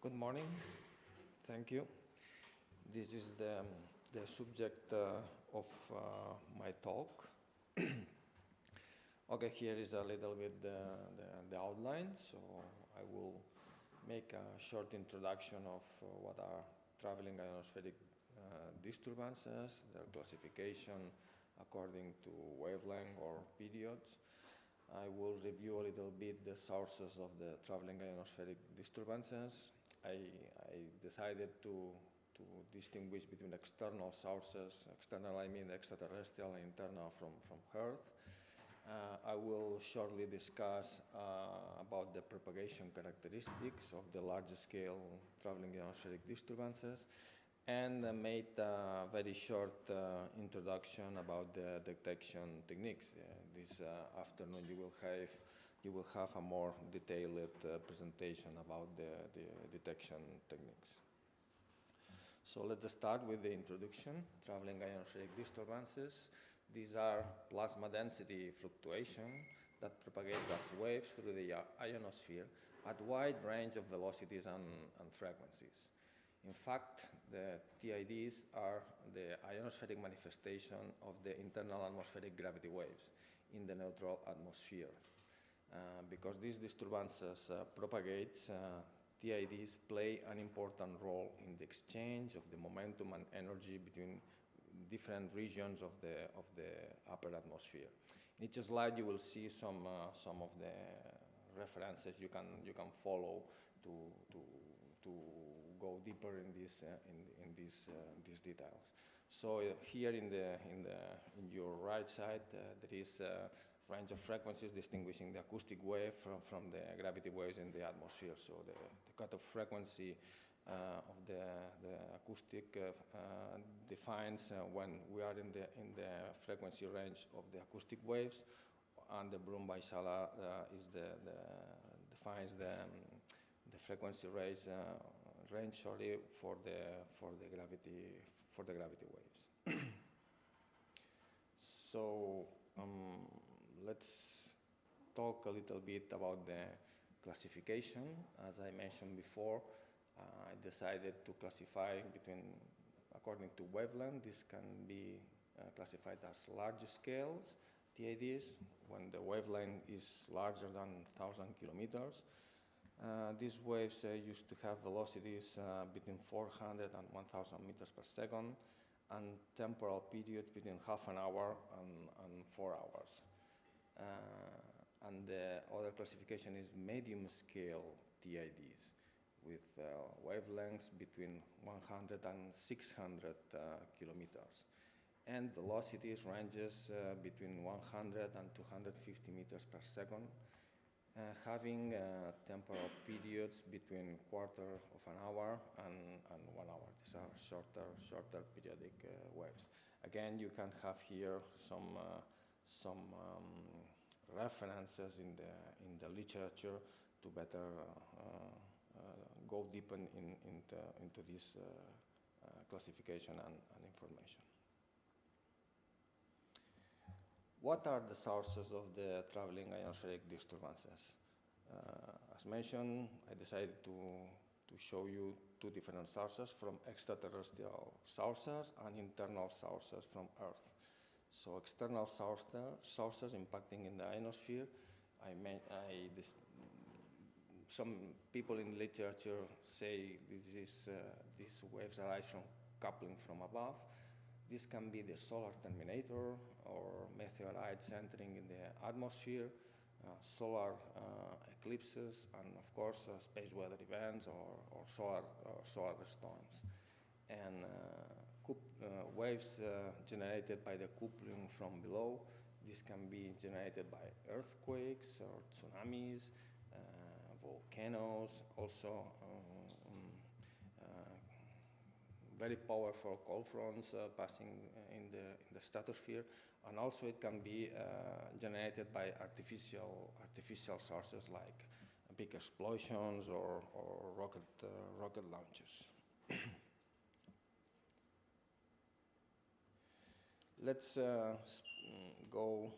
Good morning. Thank you. This is the subject of my talk. Okay, here is a little bit the outline. So I will make a short introduction of what are traveling ionospheric disturbances, their classification according to wavelength or periods. I will review a little bit the sources of the traveling ionospheric disturbances. I decided to distinguish between external sources, external I mean extraterrestrial, and internal from Earth. I will shortly discuss about the propagation characteristics of the large-scale traveling ionospheric disturbances, and made a very short introduction about the detection techniques. This afternoon you will have a more detailed presentation about the detection techniques. So let's start with the introduction. Traveling ionospheric disturbances. These are plasma density fluctuation that propagates as waves through the ionosphere at wide range of velocities and frequencies. In fact, the TIDs are the ionospheric manifestation of the internal atmospheric gravity waves in the neutral atmosphere. Because these disturbances propagate, TIDs play an important role in the exchange of the momentum and energy between different regions of the upper atmosphere. In each slide, you will see some of the references you can follow to go deeper in these details. So here in your right side, there is a range of frequencies distinguishing the acoustic wave from the gravity waves in the atmosphere. So the cutoff frequency of the acoustic defines when we are in the frequency range of the acoustic waves, and the Brun-Weishaler defines the frequency range for the gravity waves. So let's talk a little bit about the classification. As I mentioned before, I decided to classify according to wavelength. This can be classified as large scales TIDs when the wavelength is larger than 1,000 kilometers. These waves used to have velocities between 400 and 1,000 meters per second, and temporal periods between half an hour and 4 hours. And the other classification is medium scale TIDs with wavelengths between 100 and 600 kilometers, and velocities ranges between 100 and 250 meters per second, having temporal periods between quarter of an hour and 1 hour. These are shorter periodic waves. Again, you can have here some references in the literature to better go deeper into this classification and information. What are the sources of the traveling ionospheric disturbances? As mentioned, I decided to show you two different sources, from extraterrestrial sources and internal sources from Earth. So external sources impacting in the ionosphere, some people in literature say these waves arise from coupling from above. This can be the solar terminator or meteorites entering in the atmosphere, solar eclipses, and of course space weather events or solar storms. And waves generated by the coupling from below, this can be generated by earthquakes or tsunamis, volcanoes, also very powerful cold fronts passing in the stratosphere, and also it can be generated by artificial sources like big explosions or rocket launches. Let's go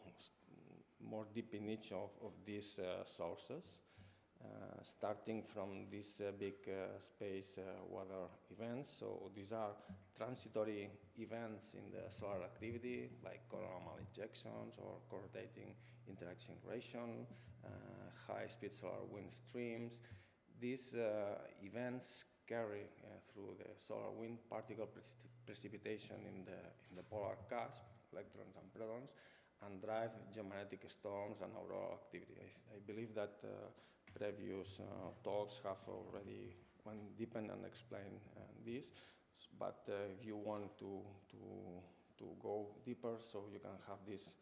more deep in each of these sources. starting from these big space weather events. So these are transitory events in the solar activity, like coronal injections or rotating interaction, high-speed solar wind streams. These events carry through the solar wind particle precipitation in the polar cusp, electrons and protons, and drive geomagnetic storms and auroral activity. I believe that previous talks have already went deep and explained this, but if you want to go deeper, so you can have this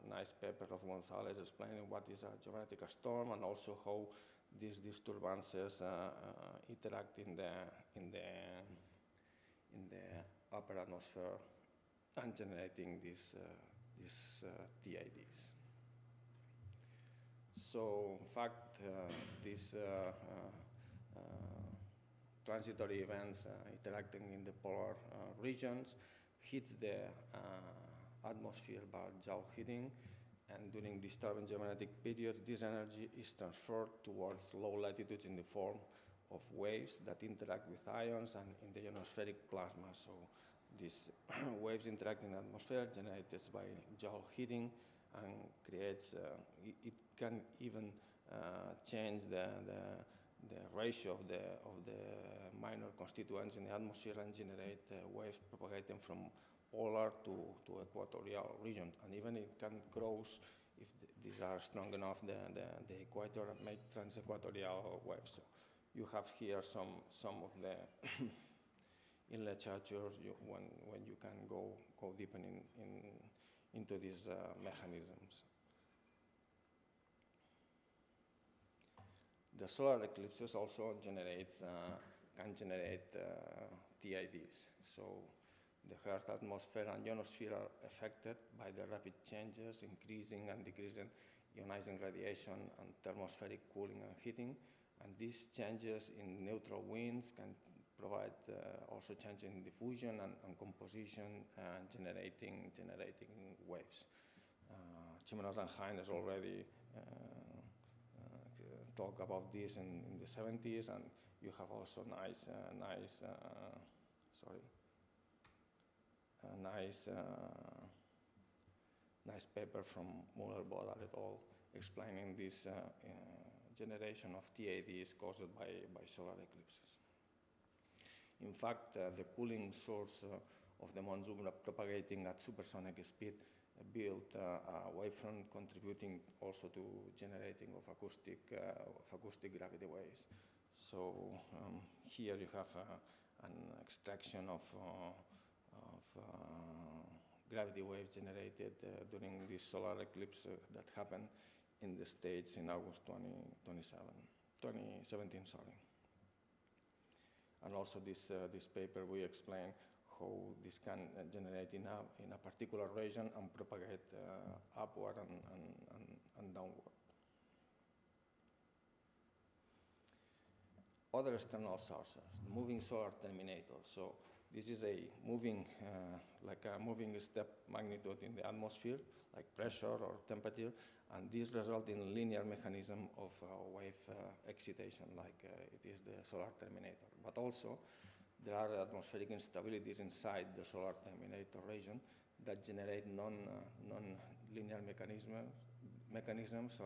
nice paper of Gonzalez explaining what is a geomagnetic storm and also how these disturbances interact in the upper atmosphere and generating these TIDs. So, in fact, these transitory events interacting in the polar regions hits the atmosphere by Joule heating, and during disturbing geomagnetic periods, this energy is transferred towards low latitudes in the form of waves that interact with ions and in the ionospheric plasma. So these waves interact in the atmosphere generated by Joule heating and creates, it can even change the ratio of the minor constituents in the atmosphere and generate waves propagating from polar to equatorial region, and even it can cross, if these are strong enough, the equator and make trans-equatorial waves. So you have here some of the in literature when you can go deeper into these mechanisms. The solar eclipses also can generate TIDs. So the Earth atmosphere and ionosphere are affected by the rapid changes, increasing and decreasing ionizing radiation and thermospheric cooling and heating. And these changes in neutral winds can provide also change in diffusion and composition, generating waves. Chimenos and Hein has already talked about this in the 70s, and you have also nice paper from Muller-Bodar et al. Explaining this generation of TIDs caused by solar eclipses. In fact, the cooling source of the monsoon propagating at supersonic speed built a wavefront, contributing also to generating of acoustic gravity waves. So here you have an extraction of gravity waves generated during this solar eclipse that happened in the States in August 2017. Sorry. And also this paper we explain how this can generate in a particular region and propagate upward and downward. Other external sources, moving solar terminators. So this is a moving, like a moving step magnitude in the atmosphere, like pressure or temperature, and this results in linear mechanism of wave excitation, like it is the solar terminator. But also, there are atmospheric instabilities inside the solar terminator region that generate non-linear mechanisms,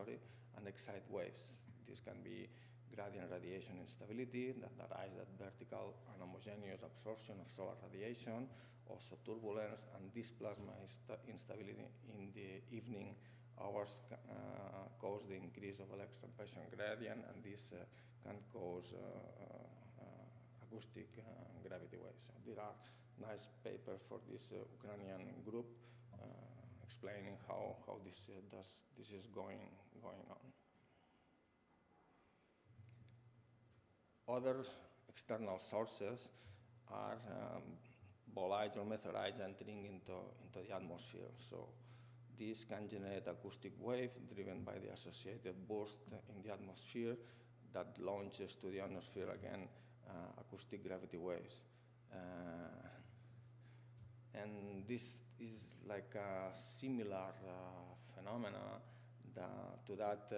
and excite waves. This can be gradient radiation instability that arise at vertical and homogeneous absorption of solar radiation, also turbulence, and this plasma instability in the evening hours cause the increase of electron pressure gradient, and this can cause acoustic gravity waves. So there are nice papers for this Ukrainian group explaining how this is going on. Other external sources are bolides or meteorites entering into the atmosphere. So this can generate acoustic wave driven by the associated burst in the atmosphere that launches to the atmosphere again acoustic gravity waves. And this is like a similar phenomena to that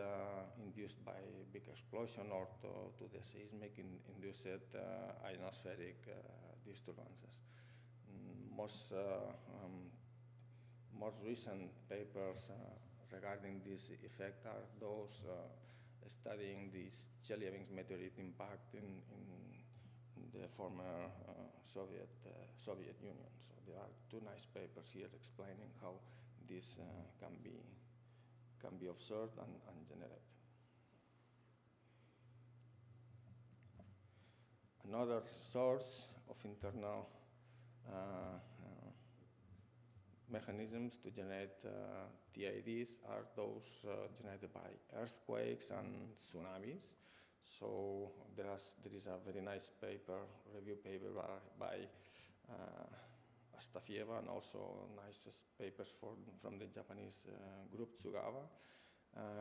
induced by big explosion or to the seismic induced ionospheric disturbances. Most recent papers regarding this effect are those studying this Chelyabinsk meteorite impact in the former Soviet Union. So there are two nice papers here explaining how this can be observed and generated. Another source of internal mechanisms to generate TIDs are those generated by earthquakes and tsunamis. So there is a very nice review paper by Astafjeva, and also nice papers from the Japanese group Tsugawa,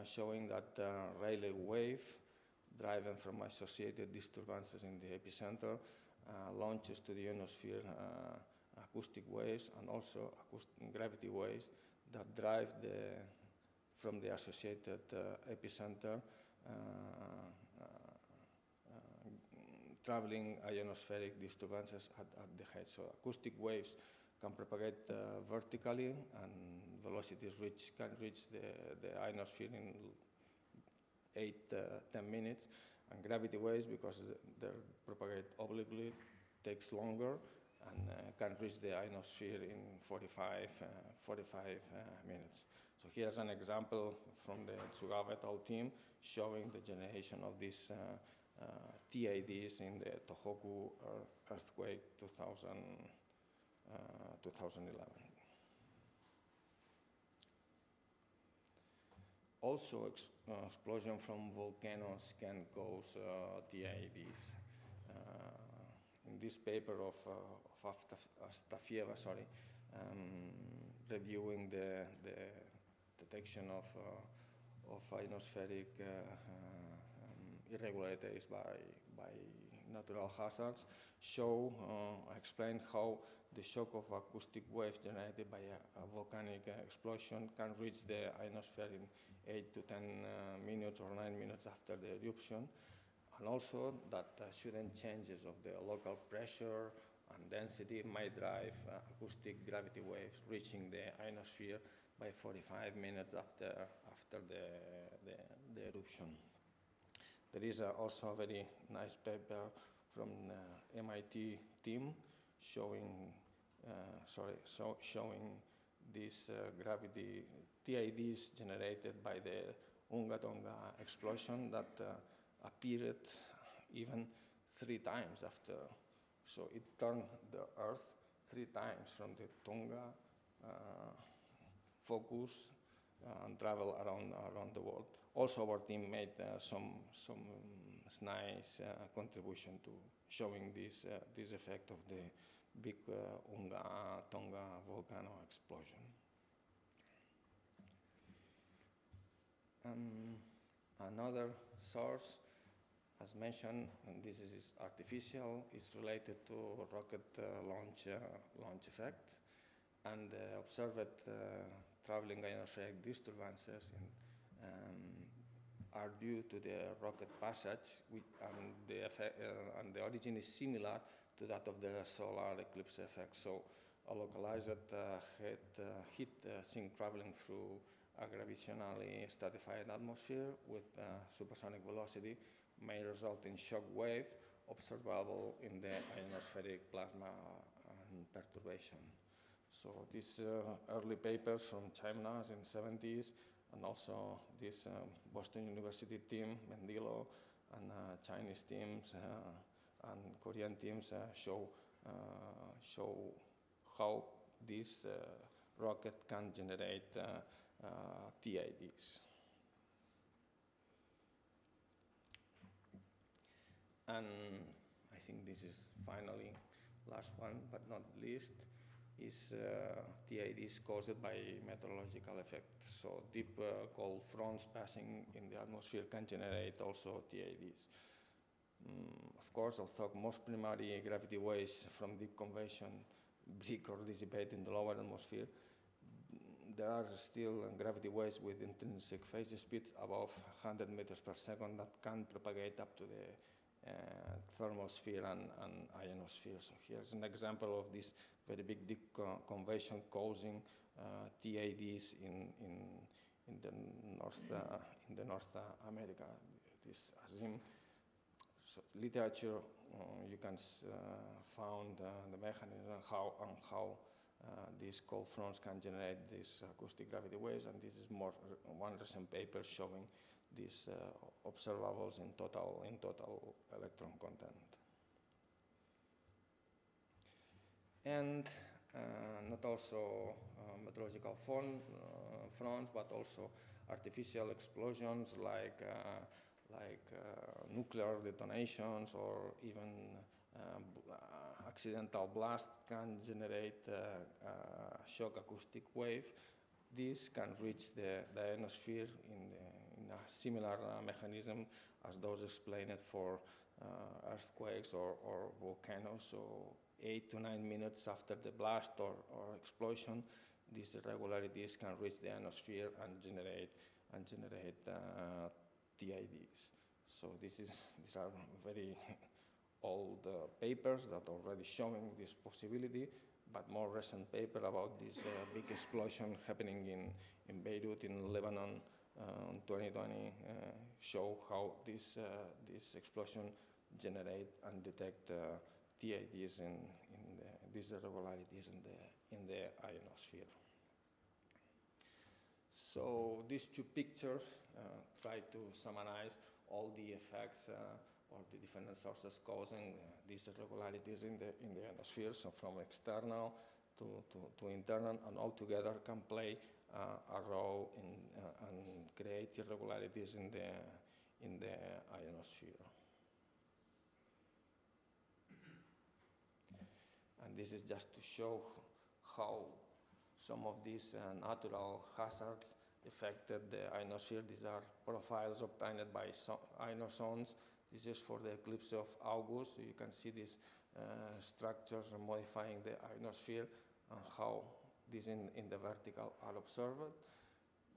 showing that Rayleigh wave, driven from associated disturbances in the epicenter, launches to the ionosphere acoustic waves and also gravity waves that drive from the associated epicenter traveling ionospheric disturbances at the head. So acoustic waves can propagate vertically, and velocities can reach the ionosphere in 8–10 minutes, and gravity waves, because they propagate obliquely, takes longer and can reach the ionosphere in 45 minutes. So here's an example from the Tsugawa et al. Team showing the generation of these TIDs in the Tohoku earthquake 2011. Also, explosion from volcanoes can cause TIDs. In this paper of Astafjeva, reviewing the detection of ionospheric irregularities by natural hazards, explain how the shock of acoustic waves generated by a volcanic explosion can reach the ionosphere in 8 to 10 minutes or 9 minutes after the eruption, and also that sudden changes of the local pressure and density might drive acoustic gravity waves reaching the ionosphere by 45 minutes after the eruption. There is also a very nice paper from the MIT team showing these gravity TIDs generated by the Unga Tonga explosion that appeared even 3 times after. So it turned the Earth 3 times from the Tonga focus and travel around the world. Also, our team made some nice contribution to showing this effect of the big Unga Tonga volcano explosion. Another source, as mentioned, and this is artificial, is related to rocket launch effect, and observed traveling ionospheric disturbances are due to the rocket passage, and the origin is similar to that of the solar eclipse effect. So a localized heat sink traveling through a gravitationally stratified atmosphere with supersonic velocity may result in shock wave observable in the ionospheric plasma and perturbation. So these early papers from China in the 70s, and also this Boston University team, Mendilo, and Chinese teams and Korean teams show how this rocket can generate TIDs. And I think this is finally last one, but not least, is TIDs caused by meteorological effects. So deep cold fronts passing in the atmosphere can generate also TIDs. Of course, although most primary gravity waves from deep convection break or dissipate in the lower atmosphere, there are still gravity waves with intrinsic phase speeds above 100 meters per second that can propagate up to the thermosphere and ionosphere. So here's an example of this very big convection causing TIDs in the North America. This ASIM. So literature, you can found the mechanism and how these cold fronts can generate these acoustic gravity waves, and this is one recent paper showing these observables in total electron content. And not also meteorological fronts, but also artificial explosions like nuclear detonations or even accidental blast can generate a shock acoustic wave. This can reach the ionosphere in a similar mechanism as those explained for earthquakes or volcanoes. So 8 to 9 minutes after the blast or explosion, these irregularities can reach the ionosphere and generate TIDs. So these are very old papers that are already showing this possibility, but more recent paper about this big explosion happening in Beirut in Lebanon in 2020 show how this explosion generate and detect TIDs in these irregularities in the ionosphere. So these two pictures try to summarize all the effects or the different sources causing these irregularities in the ionosphere. So from external to internal, and all together can play a role in and create irregularities in the ionosphere. And this is just to show how some of these natural hazards affected the ionosphere. These are profiles obtained by ionozones. This is for the eclipse of August. So you can see these structures modifying the ionosphere and how these in the vertical are observed.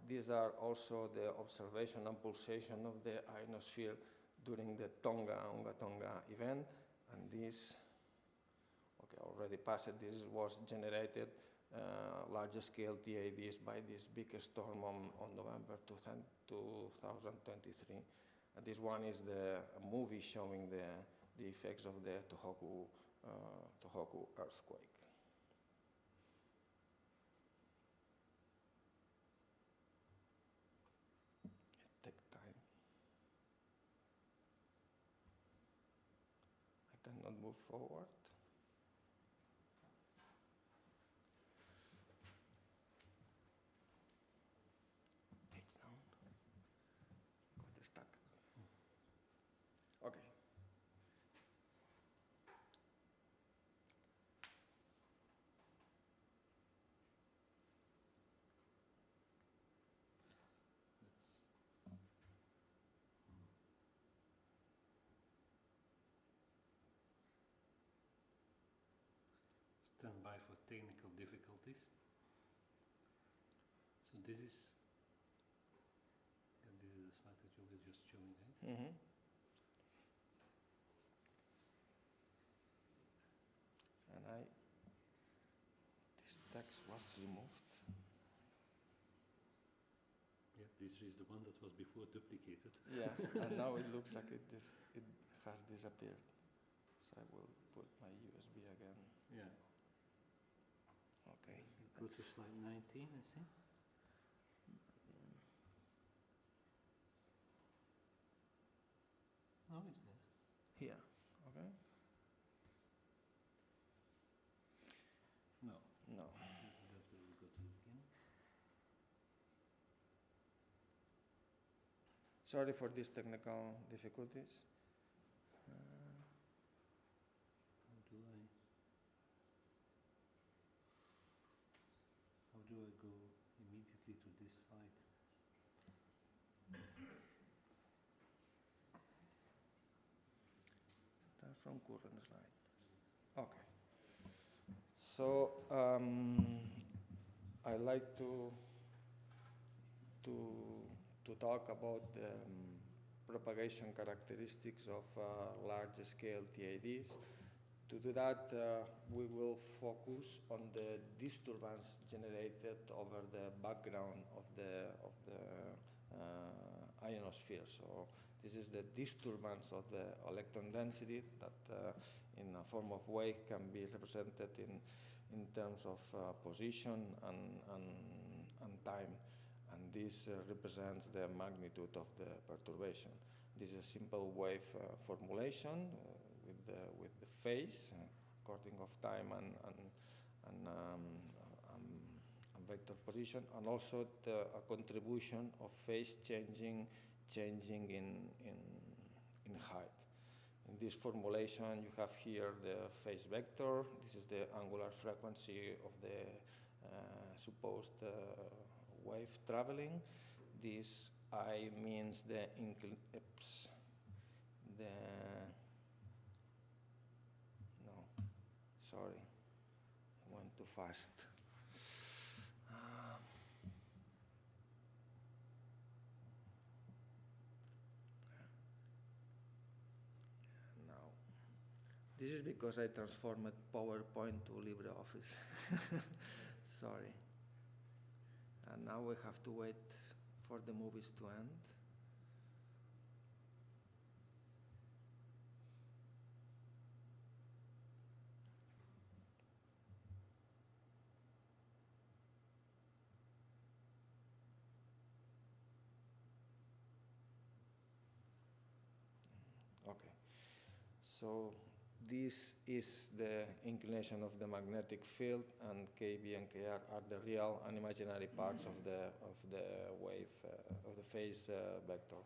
These are also the observation and pulsation of the ionosphere during the Unga Tonga event. And this, okay, already passed. This was generated large-scale TIDs by this big storm on November 2023. And this one is a movie showing the effects of the Tohoku earthquake. It takes time. I cannot move forward. Okay. Stand by for technical difficulties. So this is the slide that you were just showing, right? Mm-hmm. And this text was removed. Yeah, this is the one that was before duplicated. Yes, and now it looks like it has disappeared. So I will put my USB again. Yeah. Okay. Go to slide 19, I see. No, it's there. Here, okay? No. No. That will go to the beginning. Sorry for these technical difficulties. How do I go immediately to this slide? Start from current slide. Okay. So I like to to talk about the propagation characteristics of large-scale TIDs. To do that, we will focus on the disturbance generated over the background of the ionosphere. So this is the disturbance of the electron density that in a form of wave can be represented in terms of position and time. And this represents the magnitude of the perturbation. This is a simple wave formulation with the phase according of time and vector position, and also a contribution of phase changing in height. In this formulation, you have here the phase vector. This is the angular frequency of the supposed wave traveling. This I means the sorry, I went too fast. Now, this is because I transformed PowerPoint to LibreOffice. Sorry. And now we have to wait for the movies to end. Okay, so this is the inclination of the magnetic field, and KB and KR are the real and imaginary parts of the wave of the phase vector.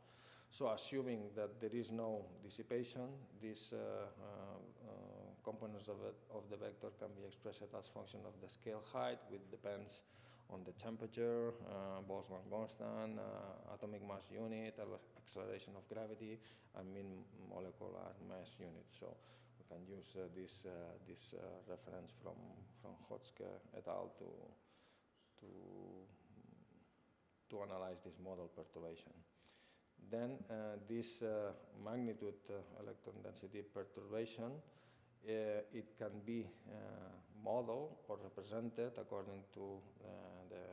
So assuming that there is no dissipation, these components of the vector can be expressed as function of the scale height, which depends on the temperature, Boltzmann constant, atomic mass unit, acceleration of gravity, and mean molecular mass unit. So we can use this reference from Hotzke et al. to analyze this model perturbation. Then this magnitude electron density perturbation, it can be modeled or represented according to the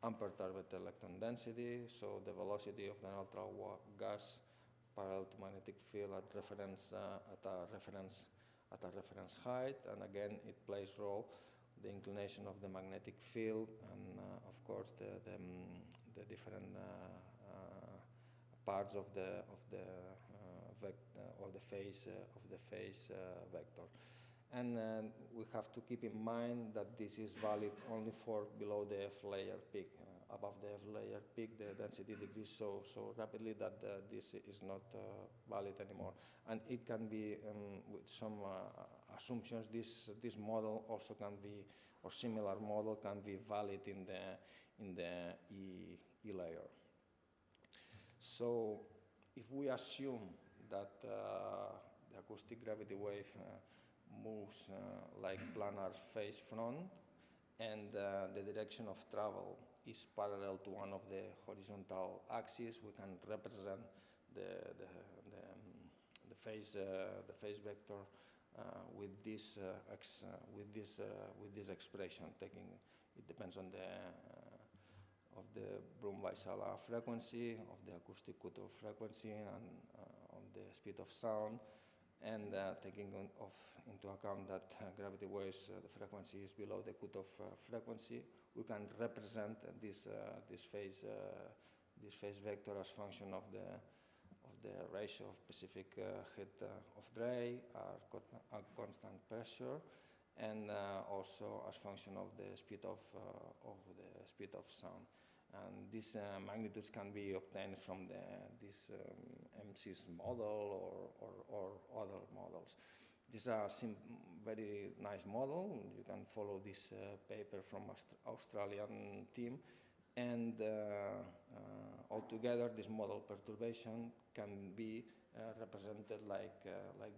unperturbed electron density, so the velocity of the neutral gas parallel to magnetic field at a reference height, and again it plays role the inclination of the magnetic field and of course the different parts of the phase vector. And we have to keep in mind that this is valid only for below the F layer peak. Above the F layer peak, the density decreases so rapidly that this is not valid anymore. And it can be, with some assumptions, this model also can be, or similar model can be valid in the E layer. So if we assume that the acoustic gravity wave moves like planar phase front, and the direction of travel is parallel to one of the horizontal axes, we can represent the phase vector with this expression. Taking it depends on of the Brun-Weissala frequency, of the acoustic cutoff frequency, and on the speed of sound, and taking into account that gravity waves, the frequency is below the cutoff frequency, we can represent this phase vector as function of the ratio of specific heat of Drey, constant pressure, and also as function of the speed of sound. And these magnitudes can be obtained from this MC's model or other models. This is a very nice model. You can follow this paper from Australian team, and altogether this model perturbation can be represented like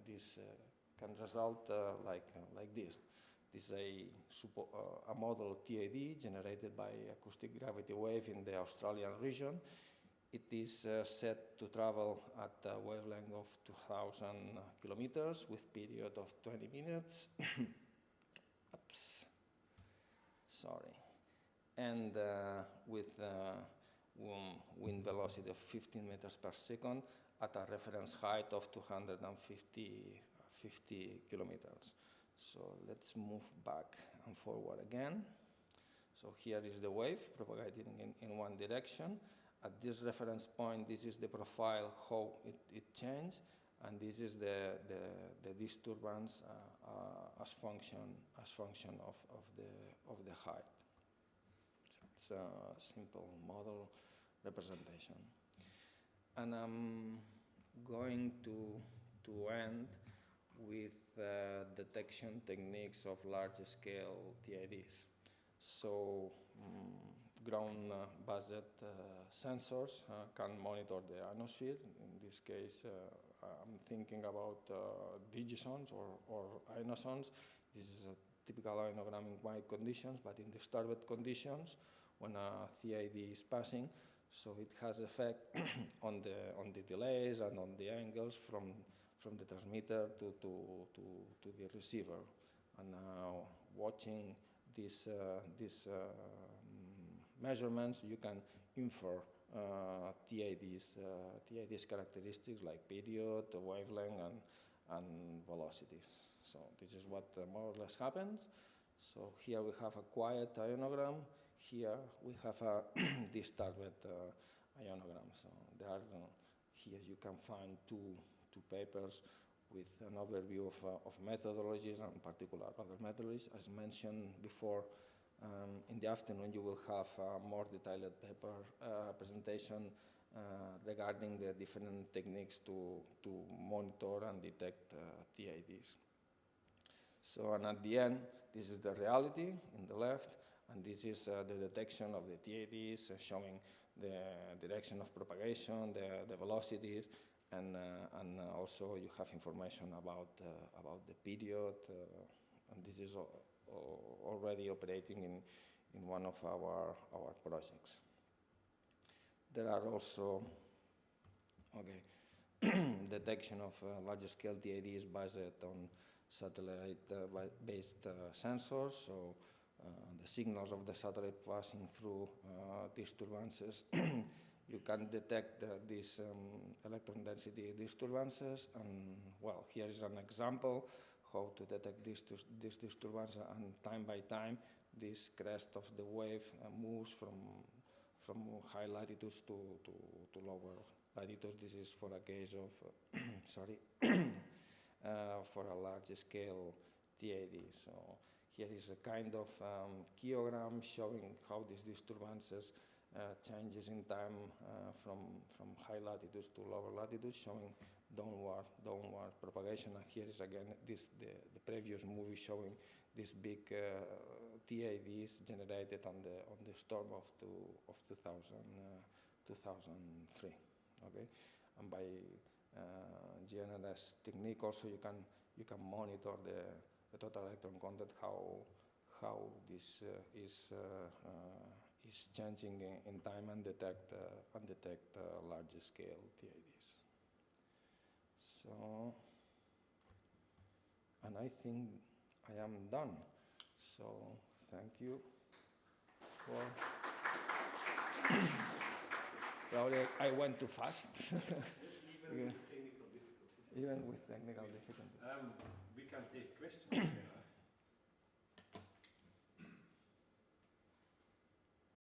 this, can result like this. This is a model TID generated by acoustic gravity wave in the Australian region. It is set to travel at a wavelength of 2,000 kilometers with period of 20 minutes. Oops. Sorry. And with wind velocity of 15 meters per second at a reference height of 250 kilometers. So let's move back and forward again. So here is the wave propagating in one direction. At this reference point, this is the profile, how it changed, and this is the disturbance as function of the height. So it's a simple model representation. And I'm going to end with detection techniques of large-scale TIDs. So ground-based sensors can monitor the ionosphere. In this case, I'm thinking about digisons or ionosons. This is a typical ionogram in quiet conditions, but in disturbed conditions, when a TID is passing, so it has effect on the delays and on the angles from the transmitter to the receiver. And now, watching these measurements, you can infer TIDs characteristics like period, wavelength, and velocities. So this is what more or less happens. So here we have a quiet ionogram. Here we have a disturbed ionogram. So there are here you can find two papers with an overview of methodologies and particular other methodologies. As mentioned before, in the afternoon you will have a more detailed paper presentation regarding the different techniques to monitor and detect TIDs. So, and at the end, this is the reality in the left, and this is the detection of the TIDs, showing the direction of propagation, the velocities, and also you have information about the period, and this is already operating in one of our projects. There are also detection of large-scale TIDs based on satellite-based sensors. So the signals of the satellite passing through disturbances. You can detect these electron density disturbances, and well, here is an example how to detect this disturbance, and time by time this crest of the wave moves from high latitudes to lower latitudes. This is for a case of sorry for a large scale TID. So here is a kind of kiogram showing how these disturbances changes in time from high latitudes to lower latitudes, showing downward propagation. And here is again the previous movie showing these big TIDs generated on the storm of 2003. Okay, and by GNRS technique also you can monitor the total electron content, how this is changing in time, and detect large scale TIDs. So, and I think I am done. So thank you for. Probably I went too fast. Yes, even with technical difficulties. Even with technical difficulties. We can take questions.